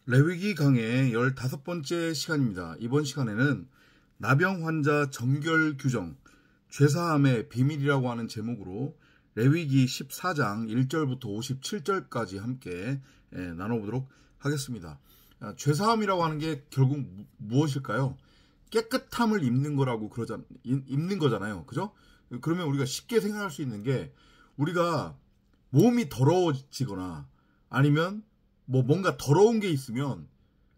레위기 강의 15번째 시간입니다. 이번 시간에는 나병 환자 정결 규정, 죄사함의 비밀이라고 하는 제목으로 레위기 14장 1절부터 57절까지 함께 나눠보도록 하겠습니다. 죄사함이라고 하는 게 결국 무엇일까요? 깨끗함을 입는 거잖아요. 그죠? 그러면 우리가 쉽게 생각할 수 있는 게, 우리가 몸이 더러워지거나 아니면 뭔가 더러운 게 있으면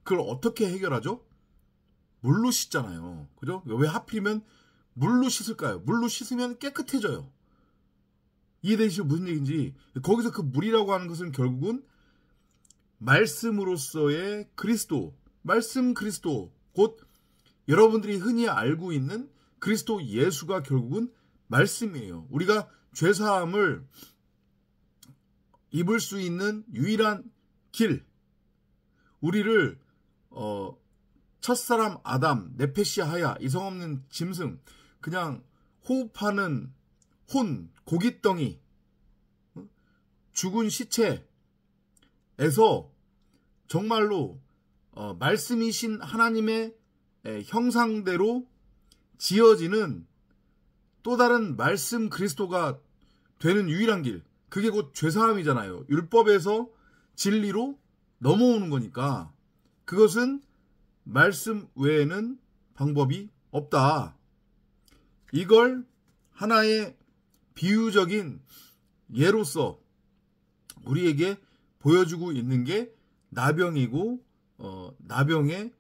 그걸 어떻게 해결하죠? 물로 씻잖아요. 그죠? 왜 하필이면 물로 씻을까요? 물로 씻으면 깨끗해져요. 이해되시죠? 무슨 얘기인지. 거기서 그 물이라고 하는 것은 결국은 말씀으로서의 그리스도, 말씀 그리스도, 곧 여러분들이 흔히 알고 있는 그리스도 예수가 결국은 말씀이에요. 우리가 죄사함을 입을 수 있는 유일한 길, 우리를 첫사람 아담, 네페시 하야, 이성 없는 짐승, 그냥 호흡하는 혼, 고깃덩이, 죽은 시체에서 정말로 말씀이신 하나님의 형상대로 지어지는 또 다른 말씀 그리스도가 되는 유일한 길, 그게 곧 죄사함이잖아요. 율법에서 진리로 넘어오는 거니까 그것은 말씀 외에는 방법이 없다. 이걸 하나의 비유적인 예로서 우리에게 보여주고 있는 게 나병이고, 나병의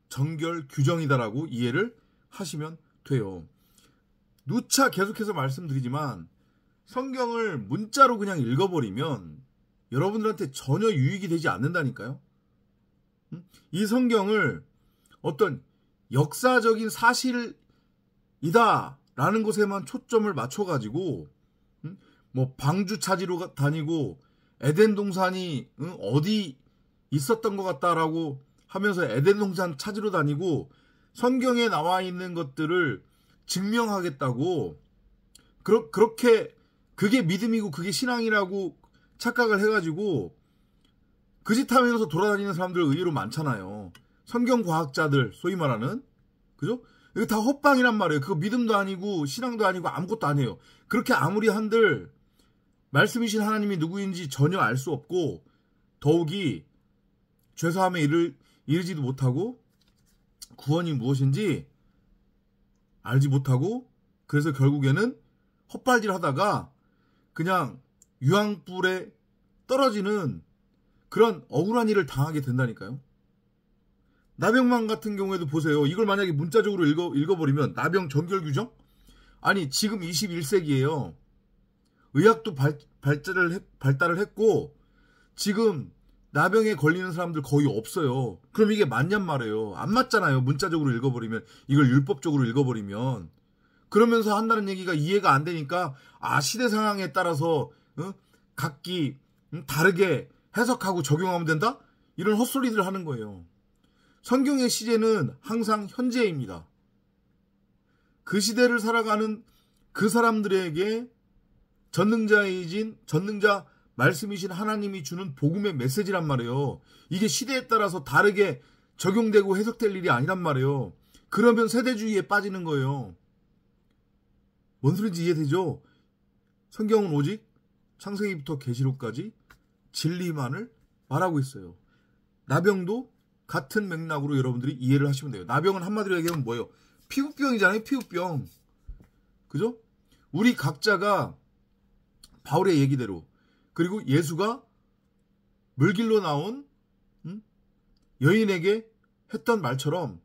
정결 규정이다라고 이해를 하시면 돼요. 누차 계속해서 말씀드리지만 성경을 문자로 그냥 읽어버리면 여러분들한테 전혀 유익이 되지 않는다니까요. 이 성경을 어떤 역사적인 사실이다라는 것에만 초점을 맞춰가지고 방주 찾으러 다니고 에덴 동산이 어디 있었던 것 같다라고 하면서 에덴 동산 찾으러 다니고 성경에 나와 있는 것들을 증명하겠다고 그렇게 그게 믿음이고 그게 신앙이라고 착각을 해가지고 그 짓 하면서 돌아다니는 사람들 의외로 많잖아요. 성경과학자들 소위 말하는, 그죠? 이거 다 헛방이란 말이에요. 그거 믿음도 아니고 신앙도 아니고 아무것도 아니에요. 그렇게 아무리 한들 말씀이신 하나님이 누구인지 전혀 알 수 없고 더욱이 죄사함에 이르지도 못하고 구원이 무엇인지 알지 못하고, 그래서 결국에는 헛발질 하다가 그냥 유황불에 떨어지는 그런 억울한 일을 당하게 된다니까요. 나병만 같은 경우에도 보세요. 이걸 만약에 문자적으로 읽어버리면 나병 정결 규정? 아니, 지금 21세기예요. 의학도 발달을 했고 지금 나병에 걸리는 사람들 거의 없어요. 그럼 이게 맞냔 말이에요. 안 맞잖아요. 문자적으로 읽어버리면, 이걸 율법적으로 읽어버리면. 그러면서 한다는 얘기가 이해가 안 되니까 시대 상황에 따라서 각기 다르게 해석하고 적용하면 된다? 이런 헛소리들을 하는 거예요. 성경의 시제는 항상 현재입니다. 그 시대를 살아가는 그 사람들에게 전능자 말씀이신 하나님이 주는 복음의 메시지란 말이에요. 이게 시대에 따라서 다르게 적용되고 해석될 일이 아니란 말이에요. 그러면 세대주의에 빠지는 거예요. 뭔 소리인지 이해되죠? 성경은 오직 창세기부터 계시록까지 진리만을 말하고 있어요. 나병도 같은 맥락으로 여러분들이 이해를 하시면 돼요. 나병은 한마디로 얘기하면 뭐예요? 피부병이잖아요. 피부병. 그죠? 우리 각자가 바울의 얘기대로, 그리고 예수가 물길로 나온 여인에게 했던 말처럼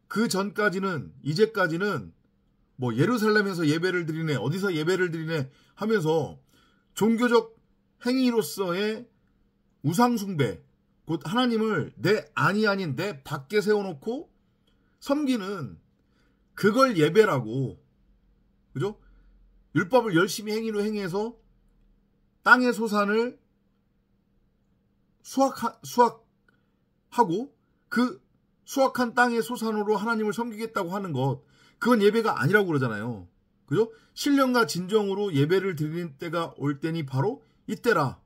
그 전까지는, 이제까지는 예루살렘에서 예배를 드리네, 어디서 예배를 드리네 하면서 종교적 행위로서의 우상숭배, 곧 하나님을 내 안이 아닌 내 밖에 세워놓고 섬기는 그걸 예배라고, 그죠? 율법을 열심히 행위로 행해서 땅의 소산을 수확하고 그 수확한 땅의 소산으로 하나님을 섬기겠다고 하는 것, 그건 예배가 아니라고 그러잖아요. 그죠? 신령과 진정으로 예배를 드리는 때가 올 때니 바로 이때라.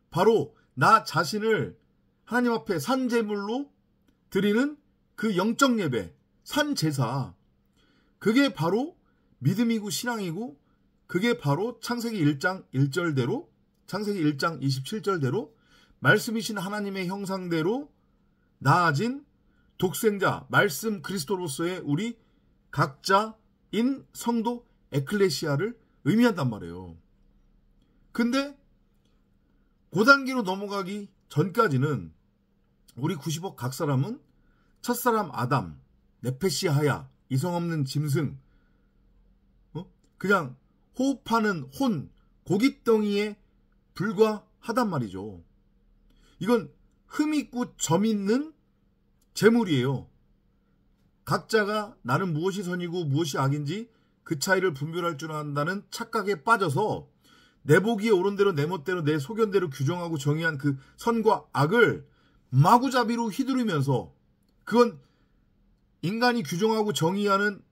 바로 나 자신을 하나님 앞에 산제물로 드리는 그 영적 예배, 산제사, 그게 바로 믿음이고 신앙이고, 그게 바로 창세기 1장 1절대로, 창세기 1장 27절대로 말씀이신 하나님의 형상대로 나아진 독생자 말씀 그리스도로서의 우리 각자인 성도 에클레시아를 의미한단 말이에요. 근데 그 단계로 넘어가기 전까지는 우리 90억 각 사람은 첫사람 아담, 네페시 하야, 이성 없는 짐승, 그냥 호흡하는 혼, 고깃덩이에 불과하단 말이죠. 이건 흠 있고 점 있는 재물이에요. 각자가 나는 무엇이 선이고 무엇이 악인지 그 차이를 분별할 줄 안다는 착각에 빠져서 내 보기에 옳은 대로 내 멋대로 내 소견대로 규정하고 정의한 그 선과 악을 마구잡이로 휘두르면서, 그건 인간이 규정하고 정의하는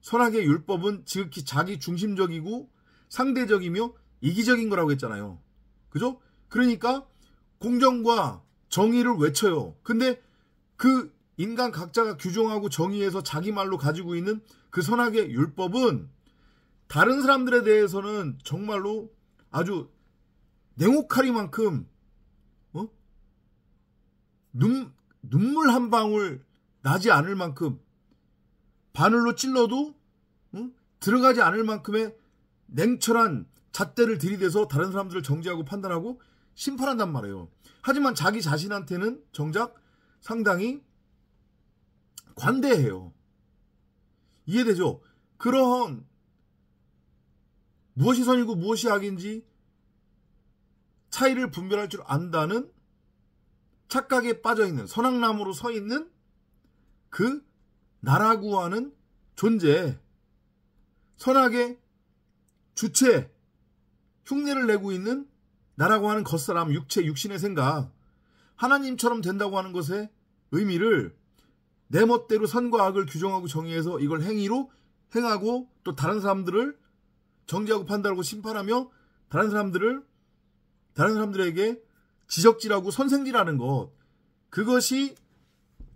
선악의 율법은 지극히 자기 중심적이고 상대적이며 이기적인 거라고 했잖아요. 그죠? 그러니까 공정과 정의를 외쳐요. 근데 그 인간 각자가 규정하고 정의해서 자기 말로 가지고 있는 그 선악의 율법은 다른 사람들에 대해서는 정말로 아주 냉혹하리만큼 눈물 한 방울 나지 않을 만큼, 바늘로 찔러도 들어가지 않을 만큼의 냉철한 잣대를 들이대서 다른 사람들을 정죄하고 판단하고 심판한단 말이에요. 하지만 자기 자신한테는 정작 상당히 관대해요. 이해되죠? 그런 무엇이 선이고 무엇이 악인지 차이를 분별할 줄 안다는 착각에 빠져있는, 선악나무로 서있는 그 나라고 하는 존재, 선악의 주체, 흉내를 내고 있는 나라고 하는 겉사람, 육체, 육신의 생각, 하나님처럼 된다고 하는 것의 의미를 내 멋대로 선과 악을 규정하고 정의해서 이걸 행위로 행하고, 또 다른 사람들을 정죄하고 판단하고 심판하며 다른 사람들에게 지적질하고 선생질하는 것, 그것이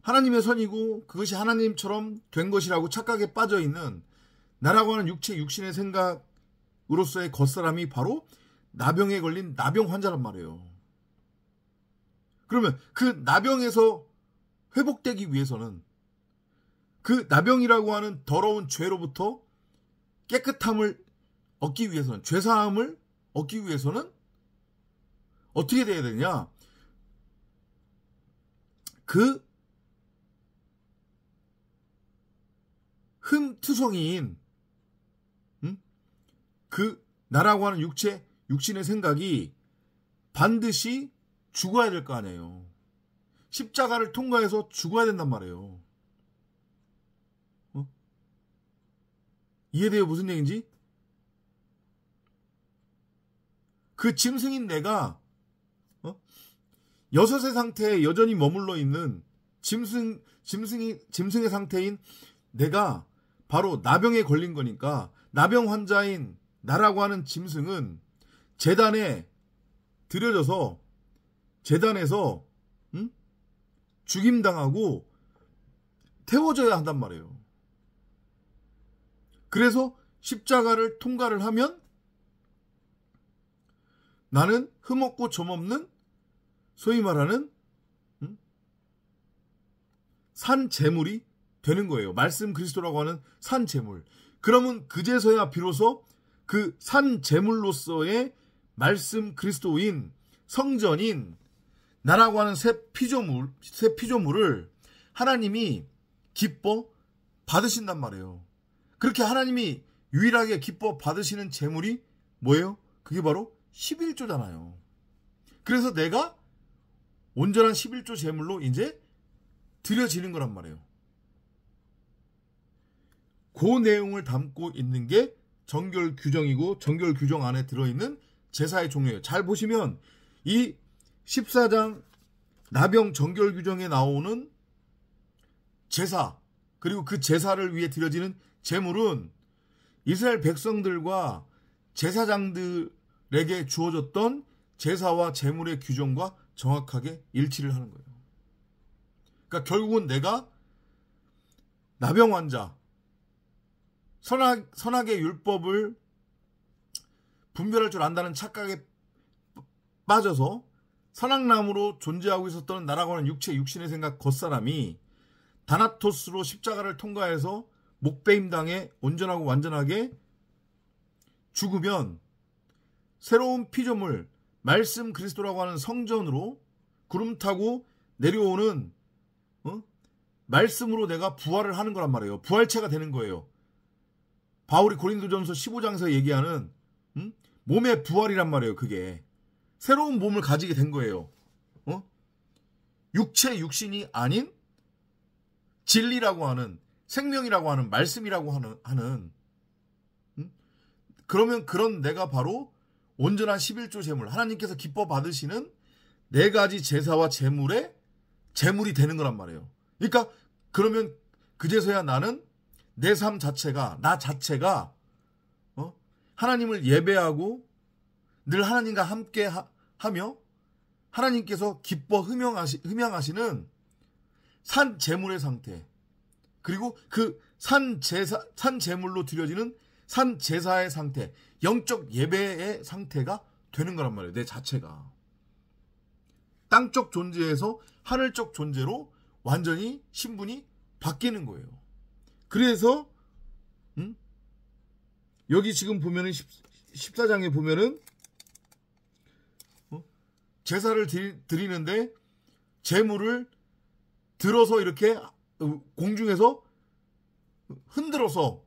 하나님의 선이고 그것이 하나님처럼 된 것이라고 착각에 빠져있는 나라고 하는 육체, 육신의 생각으로서의 겉사람이 바로 나병에 걸린 나병 환자란 말이에요. 그러면 그 나병에서 회복되기 위해서는, 그 나병이라고 하는 더러운 죄로부터 깨끗함을 얻기 위해서는, 죄사함을 얻기 위해서는 어떻게 돼야 되냐? 그 흠투성이인 그 나라고 하는 육체, 육신의 생각이 반드시 죽어야 될 거 아니에요. 십자가를 통과해서 죽어야 된단 말이에요. 이해돼요? 무슨 얘기인지? 그 짐승인 내가 여섯의 상태에 여전히 머물러 있는 짐승의 상태인 내가 바로 나병에 걸린 거니까, 나병 환자인 나라고 하는 짐승은 제단에 들여져서 제단에서 죽임당하고 태워져야 한단 말이에요. 그래서 십자가를 통과를 하면 나는 흠없고 점없는, 소위 말하는 산 제물이 되는 거예요. 말씀 그리스도라고 하는 산 제물. 그러면 그제서야 비로소 그 산 제물로서의 말씀 그리스도인 성전인 나라고 하는 새 피조물을 하나님이 기뻐 받으신단 말이에요. 그렇게 하나님이 유일하게 기뻐 받으시는 제물이 뭐예요? 그게 바로 11조잖아요. 그래서 내가 온전한 11조 제물로 이제 드려지는 거란 말이에요. 그 내용을 담고 있는 게 정결 규정이고, 정결 규정 안에 들어있는 제사의 종류예요. 잘 보시면 이 14장 나병 정결 규정에 나오는 제사, 그리고 그 제사를 위해 드려지는 제물은 이스라엘 백성들과 제사장들에게 주어졌던 제사와 제물의 규정과 정확하게 일치를 하는 거예요. 그러니까 결국은 내가 나병 환자, 선악의 율법을 분별할 줄 안다는 착각에 빠져서 선악나무로 존재하고 있었던 나라고 하는 육신의 생각 겉사람이 다나토스로 십자가를 통과해서 목배임당해 온전하고 완전하게 죽으면 새로운 피조물, 말씀 그리스도라고 하는 성전으로 구름 타고 내려오는 말씀으로 내가 부활을 하는 거란 말이에요. 부활체가 되는 거예요. 바울이 고린도전서 15장에서 얘기하는 몸의 부활이란 말이에요. 그게 새로운 몸을 가지게 된 거예요. 육신이 아닌 진리라고 하는, 생명이라고 하는, 말씀이라고 하는 그러면 그런 내가 바로 온전한 11조 제물, 하나님께서 기뻐 받으시는 네 가지 제사와 제물이 되는 거란 말이에요. 그러니까 그러면 그제서야 나는 내 삶 자체가, 나 자체가 하나님을 예배하고 늘 하나님과 함께 하며 하나님께서 기뻐 흠양하시는 산 제물의 상태, 그리고 그 산 제물로 드려지는 산 제사의 상태, 영적 예배의 상태가 되는 거란 말이에요. 내 자체가 땅적 존재에서 하늘적 존재로 완전히 신분이 바뀌는 거예요. 그래서 여기 지금 보면은 14장에 보면은 제사를 드리는데 제물을 들어서 이렇게 공중에서 흔들어서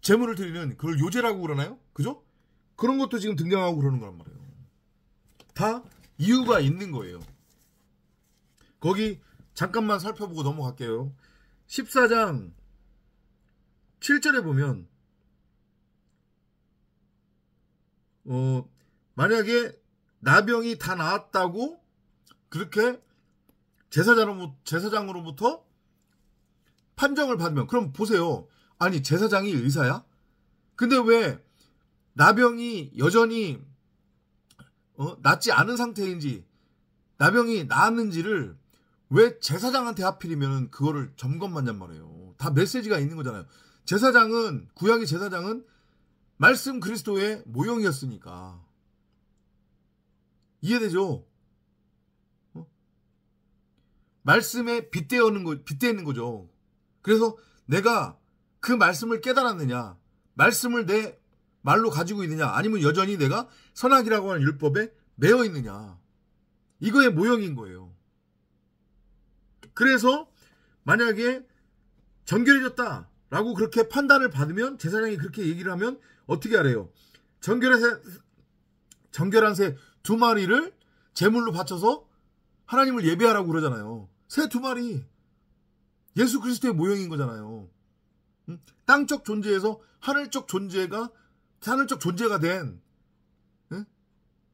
제물을 드리는 그걸 요제라고 그러나요? 그죠? 그런 것도 지금 등장하고 그러는 거란 말이에요. 다 이유가 있는 거예요. 거기 잠깐만 살펴보고 넘어갈게요. 14장 7절에 보면 만약에 나병이 다 나았다고 그렇게 제사장으로부터 판정을 받으면, 그럼 보세요. 아니 제사장이 의사야? 근데 왜 나병이 여전히 낫지 않은 상태인지, 나병이 나았는지를 왜 제사장한테 하필이면 그거를 점검받냔 말이에요. 다 메시지가 있는 거잖아요. 구약의 제사장은 말씀 그리스도의 모형이었으니까. 이해되죠? 말씀에 빗대어 있는 거죠. 그래서 내가 그 말씀을 깨달았느냐, 말씀을 내 말로 가지고 있느냐, 아니면 여전히 내가 선악이라고 하는 율법에 매여 있느냐, 이거의 모형인 거예요. 그래서 만약에 정결해졌다라고 그렇게 판단을 받으면, 제사장이 그렇게 얘기를 하면 어떻게 하래요? 정결한 새 2마리를 제물로 바쳐서 하나님을 예배하라고 그러잖아요. 새 2마리. 예수 그리스도의 모형인 거잖아요. 땅적 존재에서 하늘적 존재가 된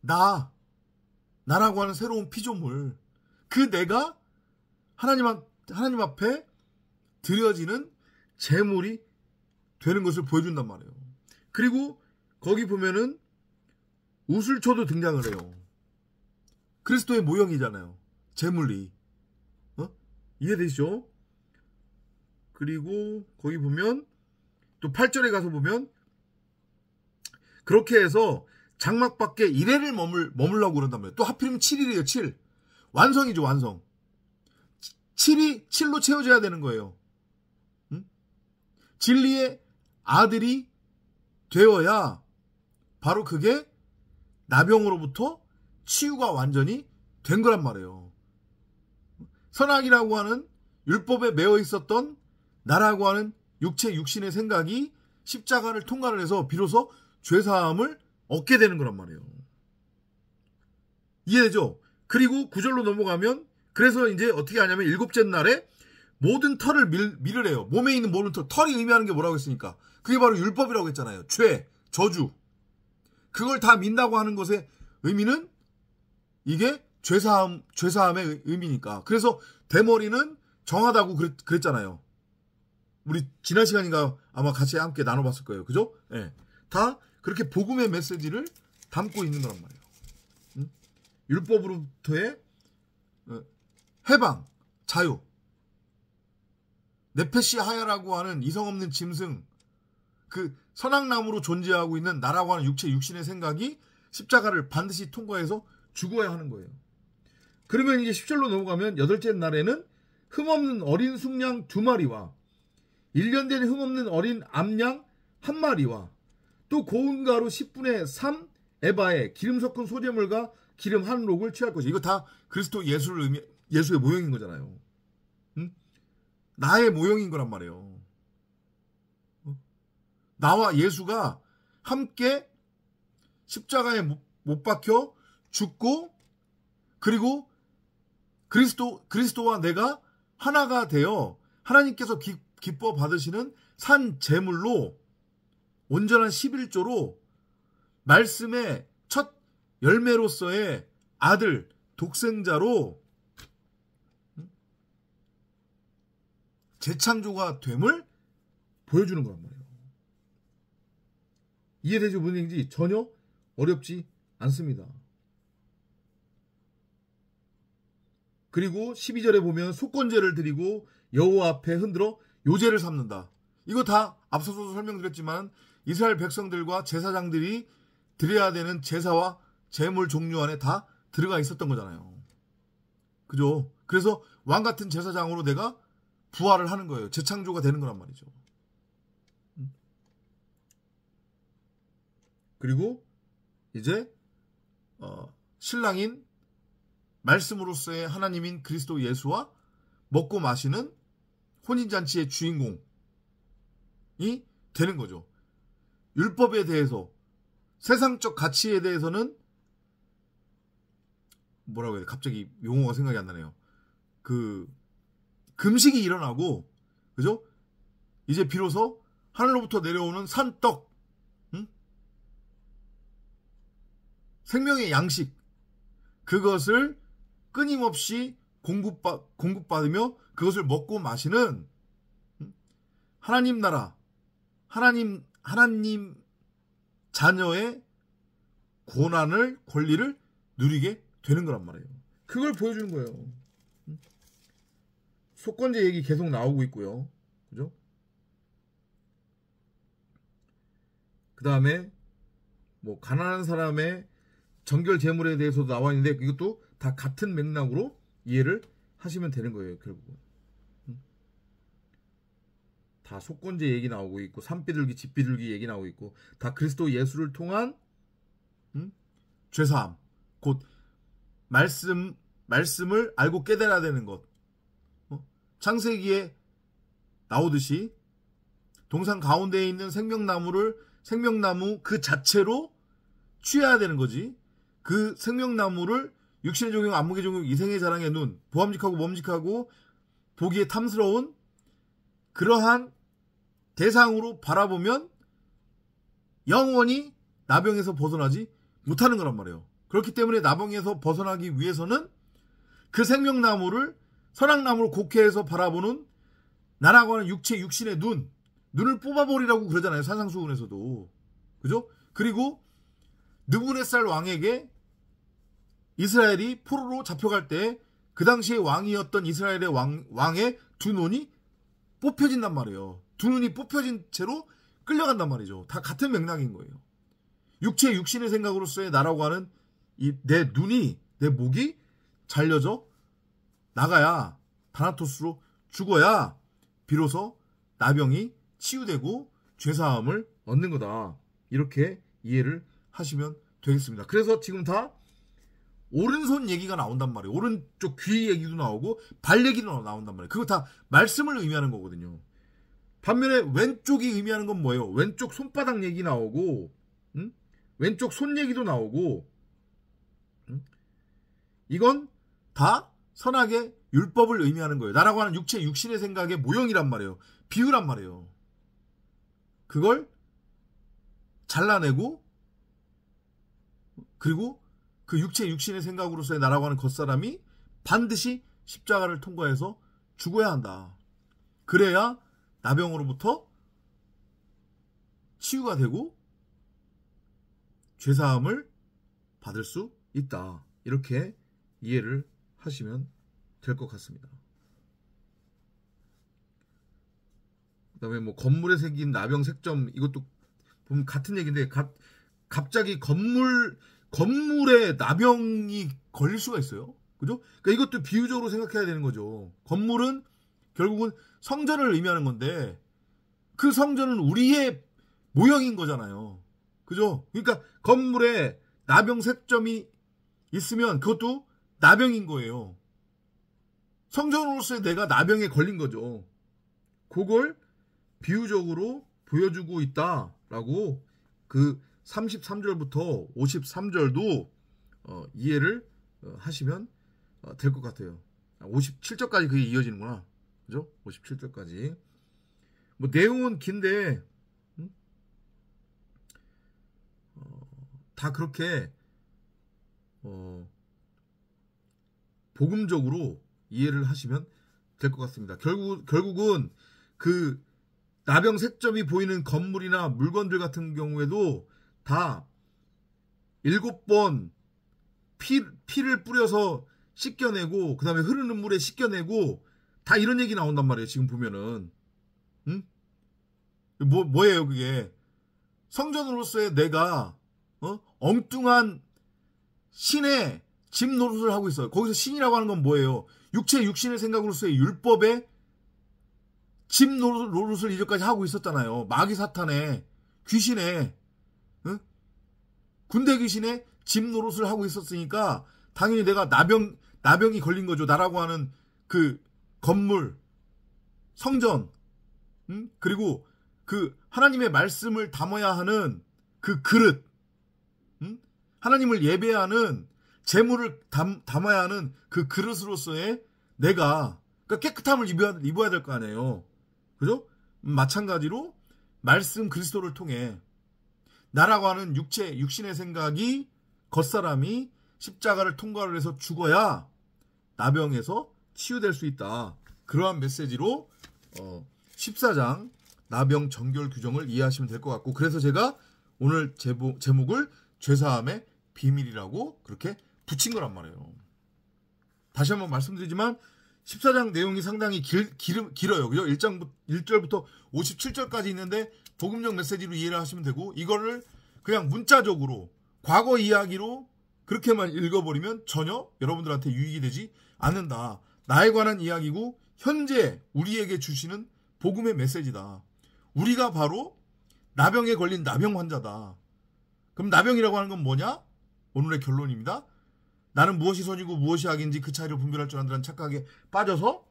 나라고 하는 새로운 피조물, 그 내가 하나님 앞에 드려지는 제물이 되는 것을 보여준단 말이에요. 그리고 거기 보면은 우슬초도 등장을 해요. 그리스도의 모형이잖아요. 제물이. 이해되시죠? 그리고 거기 보면 또 8절에 가서 보면 그렇게 해서 장막 밖에 1회를 머물라고 그런단 말이에요. 또 하필이면 7일이에요. 7. 완성이죠. 완성. 7로 채워져야 되는 거예요. 진리의 아들이 되어야 바로 그게 나병으로부터 치유가 완전히 된 거란 말이에요. 선악이라고 하는 율법에 매어 있었던 나라고 하는 육신의 생각이 십자가를 통과를 해서 비로소 죄사함을 얻게 되는 거란 말이에요. 이해되죠? 그리고 9절로 넘어가면, 그래서 이제 어떻게 하냐면 7째 날에 모든 털을 밀으래요. 몸에 있는 모든 털이 의미하는 게 뭐라고 했으니까, 그게 바로 율법이라고 했잖아요. 죄, 저주. 그걸 다 민다고 하는 것의 의미는 이게 죄사함의 의미니까. 그래서 대머리는 정하다고 그랬잖아요. 우리 지난 시간인가 아마 같이 함께 나눠봤을 거예요. 그죠? 네. 다 그렇게 복음의 메시지를 담고 있는 거란 말이에요. 응? 율법으로부터의 해방, 자유. 네페시 하야라고 하는 이성 없는 짐승, 그 선악나무로 존재하고 있는 나라고 하는 육체 육신의 생각이 십자가를 반드시 통과해서 죽어야 하는 거예요. 그러면 이제 10절로 넘어가면 여덟째 날에는 흠없는 어린 숭양 2마리와 1년 된 흠없는 어린 암양 1마리와 또 고운 가루 10분의 3 에바에 기름 섞은 소재물과 기름 1록을 취할 것이죠. 이거 다 그리스도 예수의 모형인 거잖아요. 응? 나의 모형인 거란 말이에요. 나와 예수가 함께 십자가에 못 박혀 죽고, 그리고 그리스도와 내가 하나가 되어 하나님께서 기뻐 받으시는 산 제물로 온전한 11조로 말씀의 첫 열매로서의 아들 독생자로 재창조가 됨을 보여주는 거란 말이에요. 이해되죠? 무슨 얘기인지 전혀 어렵지 않습니다. 그리고 12절에 보면 속건제를 드리고 여호와 앞에 흔들어 요제를 삼는다. 이거 다 앞서서도 설명드렸지만 이스라엘 백성들과 제사장들이 드려야 되는 제사와 제물 종류 안에 다 들어가 있었던 거잖아요. 그죠? 그래서 왕 같은 제사장으로 내가 부활을 하는 거예요. 재창조가 되는 거란 말이죠. 그리고 이제 신랑인 말씀으로서의 하나님인 그리스도 예수와 먹고 마시는 혼인잔치의 주인공이 되는 거죠. 율법에 대해서, 세상적 가치에 대해서는 뭐라고 해야 돼? 갑자기 용어가 생각이 안 나네요. 금식이 일어나고, 그죠? 이제 비로소 하늘로부터 내려오는 산떡, 생명의 양식, 그것을 끊임없이 공급받으며 그것을 먹고 마시는 하나님 나라, 하나님 자녀의 고난을, 권리를 누리게 되는 거란 말이에요. 그걸 보여주는 거예요. 속건제 얘기 계속 나오고 있고요. 그죠? 그 다음에 뭐 가난한 사람의 정결 제물에 대해서도 나와 있는데 이것도 다 같은 맥락으로 이해를 하시면 되는 거예요. 결국은 다 속건제 얘기 나오고 있고 산비둘기 집비둘기 얘기 나오고 있고 다 그리스도 예수를 통한 죄사함, 곧 말씀을 알고 깨달아야 되는 것. 창세기에 나오듯이 동산 가운데에 있는 생명나무 그 자체로 취해야 되는 거지. 그 생명나무를 육신의 종용, 안목의 종용, 이생의 자랑의 눈, 보암직하고 몸직하고 보기에 탐스러운 그러한 대상으로 바라보면 영원히 나병에서 벗어나지 못하는 거란 말이에요. 그렇기 때문에 나병에서 벗어나기 위해서는 그 생명나무를 선악나무를 곡해해서 바라보는 나라고 하는 육신의 눈을 뽑아버리라고 그러잖아요. 산상수훈에서도. 그죠? 그리고 느부갓네살 왕에게 이스라엘이 포로로 잡혀갈 때 그 당시에 왕이었던 이스라엘의 왕의 두 눈이 뽑혀진단 말이에요. 두 눈이 뽑혀진 채로 끌려간단 말이죠. 다 같은 맥락인 거예요. 육신의 생각으로서의 나라고 하는 내 눈이, 내 목이 잘려져 나가야, 다나토스로 죽어야 비로소 나병이 치유되고 죄사함을 얻는 거다. 이렇게 이해를 하시면 되겠습니다. 그래서 지금 다 오른손 얘기가 나온단 말이에요. 오른쪽 귀 얘기도 나오고 발 얘기도 나온단 말이에요. 그거 다 말씀을 의미하는 거거든요. 반면에 왼쪽이 의미하는 건 뭐예요? 왼쪽 손바닥 얘기 나오고 왼쪽 손 얘기도 나오고 이건 다 선악의 율법을 의미하는 거예요. 나라고 하는 육신의 생각의 모형이란 말이에요. 비유란 말이에요. 그걸 잘라내고 그리고 그 육신의 생각으로서의 나라고 하는 겉사람이 반드시 십자가를 통과해서 죽어야 한다. 그래야 나병으로부터 치유가 되고 죄사함을 받을 수 있다. 이렇게 이해를 하시면 될 것 같습니다. 그 다음에 뭐 건물에 생긴 나병 색점, 이것도 보면 같은 얘기인데 갑자기 건물에 나병이 걸릴 수가 있어요. 그죠? 그러니까 이것도 비유적으로 생각해야 되는 거죠. 건물은 결국은 성전을 의미하는 건데 그 성전은 우리의 모형인 거잖아요. 그죠? 그러니까 건물에 나병 색점이 있으면 그것도 나병인 거예요. 성전으로서의 내가 나병에 걸린 거죠. 그걸 비유적으로 보여주고 있다라고 그 33절부터 53절도 이해를 하시면 될 것 같아요. 57절까지 그게 이어지는구나. 그죠? 57절까지. 뭐 내용은 긴데 다 그렇게 복음적으로 이해를 하시면 될 것 같습니다. 결국은 그 나병 색점이 보이는 건물이나 물건들 같은 경우에도 다 7번 피를 뿌려서 씻겨내고 그 다음에 흐르는 물에 씻겨내고 다 이런 얘기 나온단 말이에요. 지금 보면은 뭐예요 그게? 성전으로서의 내가 엉뚱한 신의 집 노릇을 하고 있어요. 거기서 신이라고 하는 건 뭐예요? 육신의 생각으로서의 율법의 집 노릇을 이제까지 하고 있었잖아요. 마귀 사탄의 귀신의 군대 귀신의 집 노릇을 하고 있었으니까 당연히 내가 나병이 걸린 거죠. 나라고 하는 그 건물, 성전, 그리고 그 하나님의 말씀을 담아야 하는 그 그릇, 하나님을 예배하는 재물을 담아야 하는 그 그릇으로서의 내가 그러니까 깨끗함을 입어야 될 거 아니에요. 그죠? 마찬가지로 말씀 그리스도를 통해 나라고 하는 육신의 생각이 겉사람이 십자가를 통과를 해서 죽어야 나병에서 치유될 수 있다. 그러한 메시지로 14장 나병 정결 규정을 이해하시면 될 것 같고 그래서 제가 오늘 제목을 죄사함의 비밀이라고 그렇게 붙인 거란 말이에요. 다시 한번 말씀드리지만 14장 내용이 상당히 길어요. 그죠? 1절부터 57절까지 있는데 복음적 메시지로 이해를 하시면 되고 이거를 그냥 문자적으로 과거 이야기로 그렇게만 읽어버리면 전혀 여러분들한테 유익이 되지 않는다. 나에 관한 이야기고 현재 우리에게 주시는 복음의 메시지다. 우리가 바로 나병에 걸린 나병 환자다. 그럼 나병이라고 하는 건 뭐냐? 오늘의 결론입니다. 나는 무엇이 선이고 무엇이 악인지 그 차이를 분별할 줄 안다는 착각에 빠져서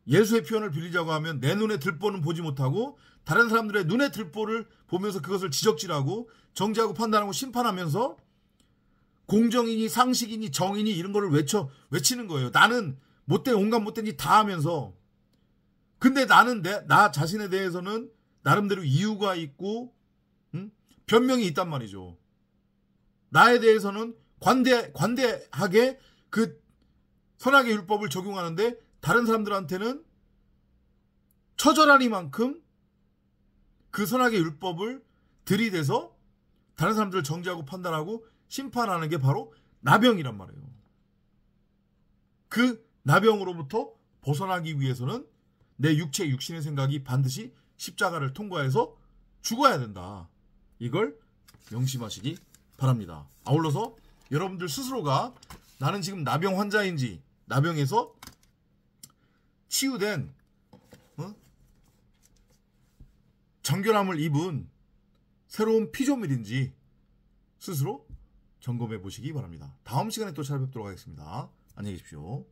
예수의 표현을 빌리자고 하면 내 눈에 들보는 보지 못하고 다른 사람들의 눈에 들보를 보면서 그것을 지적질하고 정죄하고 판단하고 심판하면서 공정이니 상식이니 정의니 이런 거를 외치는 거예요. 나는 온갖 못된 짓 다 하면서 근데 나는 나 자신에 대해서는 나름대로 이유가 있고 변명이 있단 말이죠. 나에 대해서는 관대하게 그 선악의 율법을 적용하는데 다른 사람들한테는 처절하니만큼 그 선악의 율법을 들이대서 다른 사람들을 정죄하고 판단하고 심판하는 게 바로 나병이란 말이에요. 그 나병으로부터 벗어나기 위해서는 내 육신의 생각이 반드시 십자가를 통과해서 죽어야 된다. 이걸 명심하시기 바랍니다. 아울러서 여러분들 스스로가 나는 지금 나병 환자인지 나병에서 치유된 정결함을 입은 새로운 피조물인지 스스로 점검해 보시기 바랍니다. 다음 시간에 또 찾아뵙도록 하겠습니다. 안녕히 계십시오.